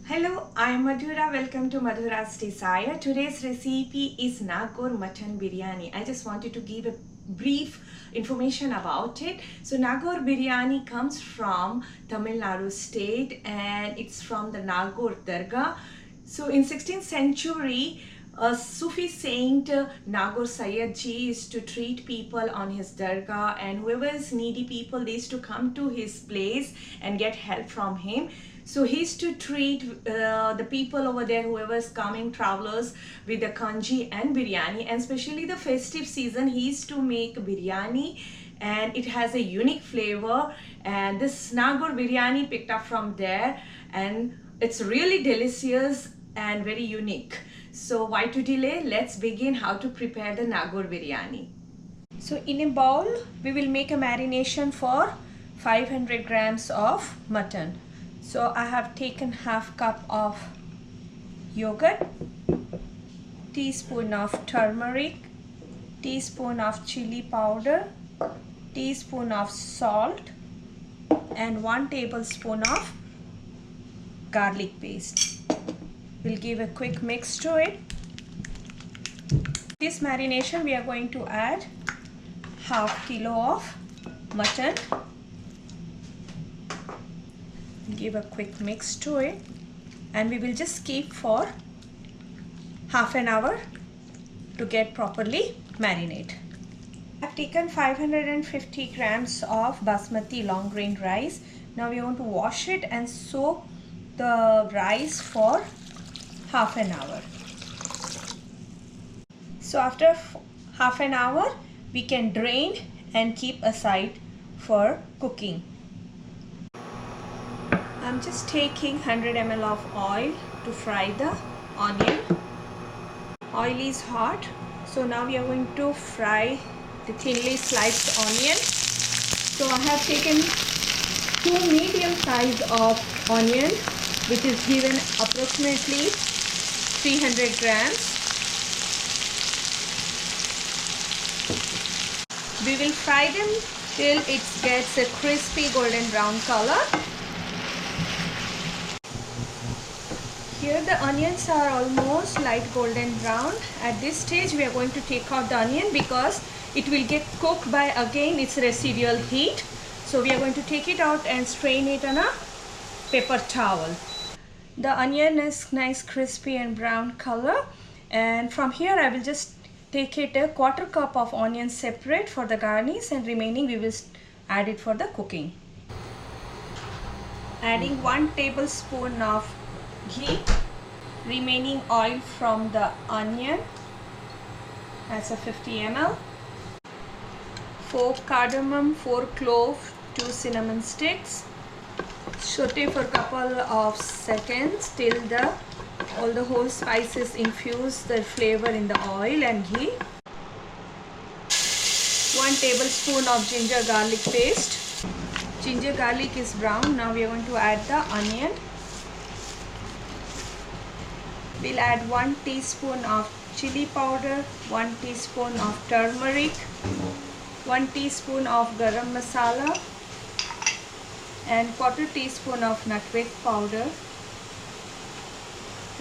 Hello, I am Madhura. Welcome to Madhura's Desire. Today's recipe is Nagore mutton biryani. I just wanted to give a brief information about it. So Nagore biryani comes from Tamil Nadu state and it's from the Nagore Dargah. So in 16th century, a Sufi saint Nagore Sayed Ji used to treat people on his dargah, and whoever is needy people, they used to come to his place and get help from him. So he used to treat the people over there, whoever is coming, travelers, with the kanji and biryani, and especially the festive season, he used to make biryani and it has a unique flavor, and this Nagore biryani picked up from there, and it's really delicious and very unique. So why to delay? Let's begin how to prepare the Nagore biryani. So in a bowl, we will make a marination for 500 grams of mutton. So I have taken half cup of yogurt, teaspoon of turmeric, teaspoon of chili powder, teaspoon of salt, and 1 tablespoon of garlic paste. We'll give a quick mix to it. This marination we are going to add half kilo of mutton. Give a quick mix to it and we will just keep for half an hour to get properly marinate. I've taken 550 grams of basmati long grain rice. Now we want to wash it and soak the rice for half an hour. So after half an hour we can drain and keep aside for cooking. I'm just taking 100 ml of oil to fry the onion. Oil is hot, so now we are going to fry the thinly sliced onion. So I have taken 2 medium size of onion, which is given approximately 300 grams. We will fry them till it gets a crispy golden brown color. Here the onions are almost light golden brown. At this stage we are going to take out the onion because it will get cooked by again its residual heat. So we are going to take it out and strain it on a paper towel. The onion is nice crispy and brown color, and from here I will just take it a 1/4 cup of onion separate for the garnish, and remaining we will add it for the cooking. Adding 1 tablespoon of ghee, remaining oil from the onion, that's a 50 ml, 4 cardamom, 4 clove, 2 cinnamon sticks. Saute for a couple of seconds till all the whole spices infuse the flavor in the oil and ghee. 1 tablespoon of ginger garlic paste. Ginger garlic is brown. Now we are going to add the onion. We'll add 1 teaspoon of chili powder, 1 teaspoon of turmeric, 1 teaspoon of garam masala, and 1/4 teaspoon of nutmeg powder,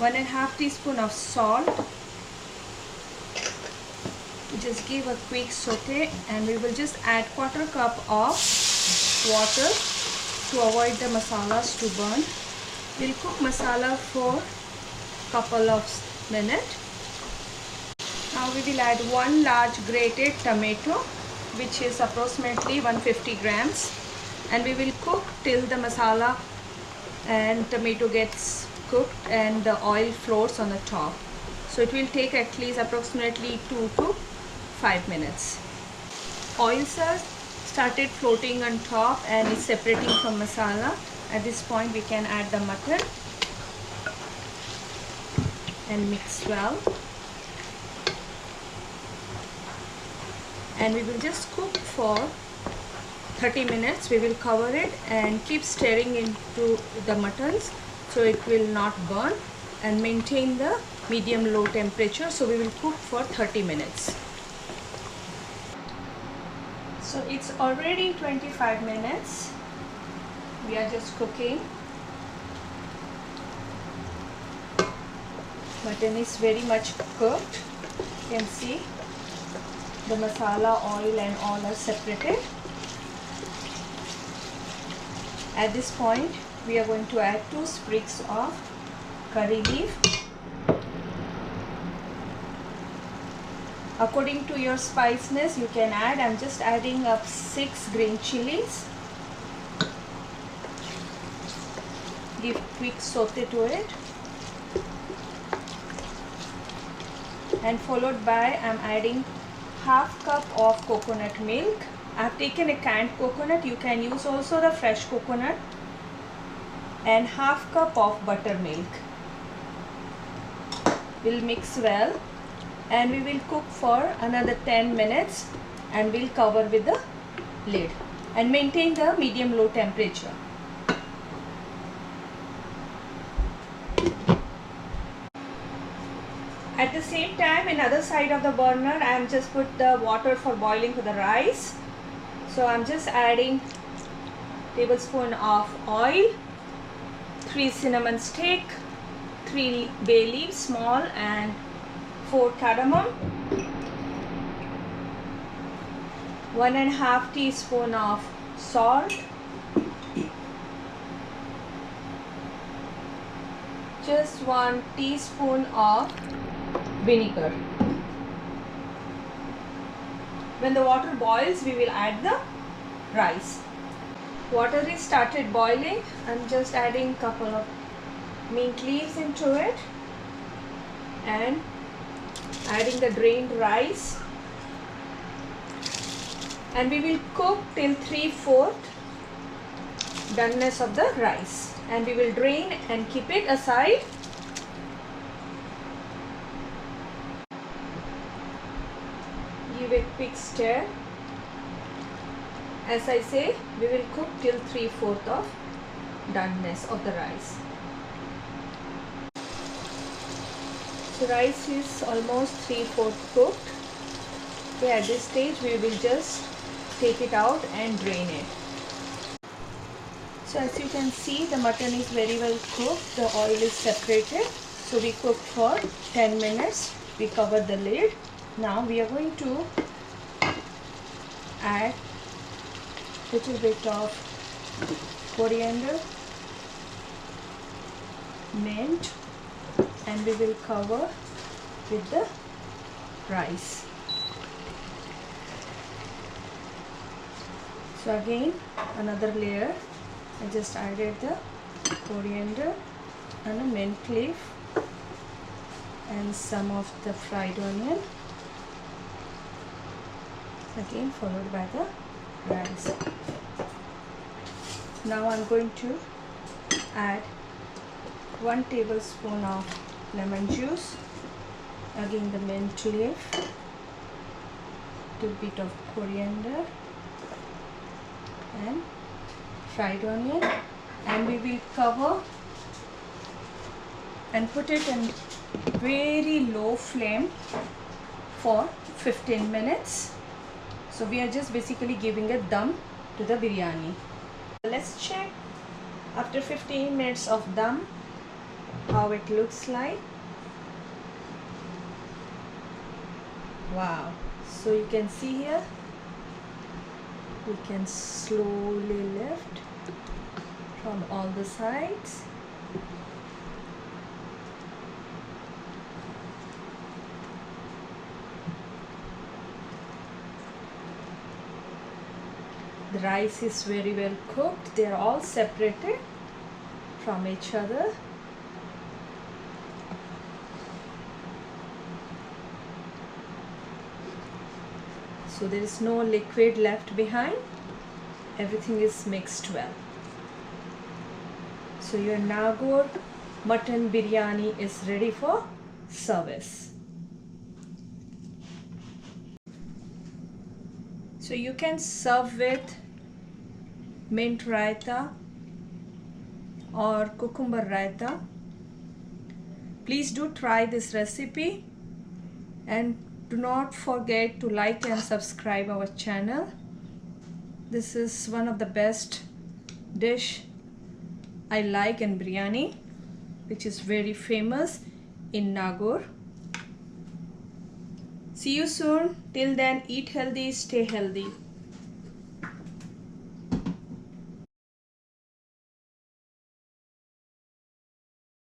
1.5 teaspoon of salt. Just give a quick saute and we will just add 1/4 cup of water to avoid the masalas to burn. We'll cook masala for couple of minutes. Now we will add 1 large grated tomato, which is approximately 150 grams, and we will cook till the masala and tomato gets cooked and the oil floats on the top. So it will take at least approximately 2 to 5 minutes. Oils are started floating on top and is separating from masala. At this point we can add the mutton and mix well, and we will just cook for 30 minutes. We will cover it and keep stirring into the muttons so it will not burn, and maintain the medium low temperature. So we will cook for 30 minutes. So it's already 25 minutes. We are just cooking. Mutton is very much cooked. You can see the masala, oil and all are separated. At this point we are going to add 2 sprigs of curry leaf. According to your spiciness you can add. I'm just adding up 6 green chilies. Give quick saute to it. And followed by I'm adding half cup of coconut milk. I have taken a canned coconut. You can use also the fresh coconut. And half cup of buttermilk. We'll mix well and we will cook for another 10 minutes and we'll cover with the lid and maintain the medium low temperature. At the same time, in other side of the burner, I am just put the water for boiling for the rice. So I'm just adding tablespoon of oil, 3 cinnamon stick, 3 bay leaves small and 4 cardamom, 1.5 teaspoon of salt, just 1 teaspoon of vinegar. When the water boils, we will add the rice. Water is started boiling. I'm just adding couple of mint leaves into it and adding the drained rice, and we will cook till 3/4 doneness of the rice, and we will drain and keep it aside. Give a quick stir. As I say, we will cook till 3/4 of doneness of the rice. So rice is almost 3/4 cooked. Okay, at this stage we will just take it out and drain it. So as you can see, the mutton is very well cooked. The oil is separated. So we cooked for 10 minutes. We cover the lid. Now we are going to add little bit of coriander, mint, and we will cover with the rice. So again another layer. I just added the coriander and a mint leaf and some of the fried onion, again followed by the rice. Now I'm going to add 1 tablespoon of lemon juice, again the mint leaf, little bit of coriander and fried onion, and we will cover and put it in very low flame for 15 minutes. So we are just basically giving a dum to the biryani. Let's check after 15 minutes of dum how it looks like. Wow, so you can see here we can slowly lift from all the sides. The rice is very well cooked. They are all separated from each other. So there is no liquid left behind. Everything is mixed well. So your Nagaur mutton biryani is ready for service. So you can serve with mint raita or cucumber raita. Please do try this recipe and do not forget to like and subscribe our channel. This is one of the best dish I like in biryani, which is very famous in Nagaur. See you soon. Till then, eat healthy, stay healthy.